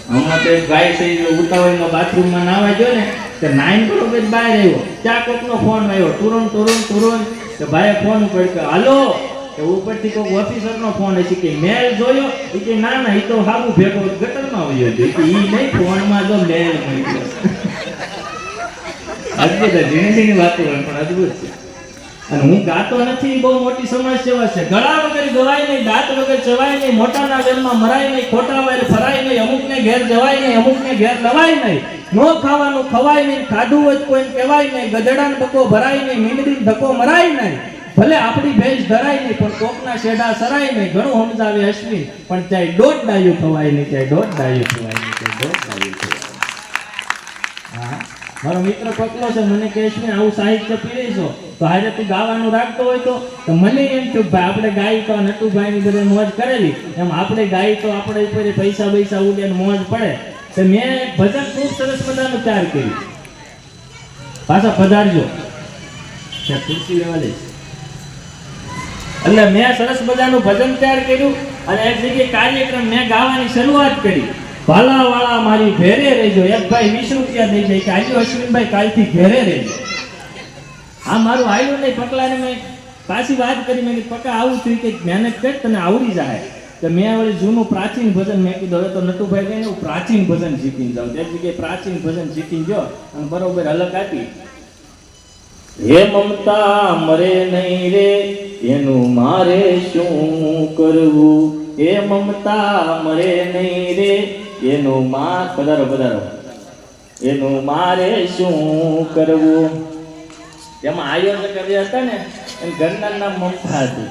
હમણાં તો એક ગાય છે ઉતાવળમાં બાથરૂમમાં નાવા ગયો ને તો 9 બરોબર બહાર આવ્યો, ત્યાં કોકનો ફોન આવ્યો, તુરંત કે ભાઈએ ફોન ઉપાડ્યો, હાલો. કે ઉપરથી કોઈક ઓફિસરનો ફોન હશે કે મેલ જોયો, એ કે ના એ તો હાબુ ભેગો ગટરમાં આવ્યો છે, કે ઈ નહીં ફોનમાં તો મેલ મળ્યો. અદભુત ઝીણી વાતો પણ અદભુત છે. અને હું ગાતો નથી, બહુ મોટી સમસ્યા છે. ગળા વગર ગવાય નહીં, દાંત વગર ચવાય નહીં, મોટાના વેલમાં મરાય નહીં, ખોટા વેલ ફરાય નહીં, અમુકને ઘેર જવાય નહીં, અમુકને ઘેર લવાય નહીં, નો ખાવાનું ખવાય નહીં, ખાધું હોય કોઈને કહેવાય નહીં, ગધેડાને બકો ભરાય નહીં, મીંડડીને ધક્કો મરાય નહીં, ભલે આપણી ભેંસ ધરાય નહીં પણ કોકના શેઢા સરાય નહીં. ઘણું સમજાવે અશ્વિન, પણ ચાહે દોઢ ડાયું ખવાય નહીં, ચાહે દોઢ ડાયું ખવાય નહીં, ચાહે દોઢ ડાયું ખવાય. હા, મારો મિત્ર પકલો છે, મને કહે છે આવું સાહિત્ય પીરીશો તો આજે તું ગાવાનું રાખતો હોય તો મને એમ કે ભાઈ આપણે ગાઈ તો નટુભાઈ ની બધે મોજ કરેલી, એમ આપણે ગાઈ તો આપણે ઉપર પૈસા ઉડે મોજ પડે. તો મેં ભજન ખૂબ સરસ મજાનું તૈયાર કર્યું. પાછા પધારજો, ખુરશી લેવા લઈશ. એટલે મેં સરસ મજાનું ભજન તૈયાર કર્યું અને એક જગ્યાએ કાર્યક્રમ મેં ગાવાની શરૂઆત કરી. ભાલા વાળા મારી ઘેરે રહેજો, એક ભાઈ 20 રૂપિયા દઈ જાય કે આજો અશ્વિનભાઈ કાલથી ઘેરે રહેજો. આ મારું આવ્યું નહીં, પકલાને મેં પાછી વાત કરી, મેં કીધું પકા આવું થયું કે મહેનત કર તને આવડી જાય. તો મેં વળી જૂનું પ્રાચીન ભજન મેં કીધું હવે તો નટુભાઈ કહીને હું પ્રાચીન ભજન શીખીને જાઉં. એક જગ્યાએ પ્રાચીન ભજન શીખીને જો અને બરોબર હલક આપી. હે મમતા મરે નહીં રે એનું મારે શું કરવું, હે મમતા મરે નહીં રે એનું પધારો એનું મારે શું કરવું. એમાં આયોજક હતા ને, ઘરના નામ મમતા હતું.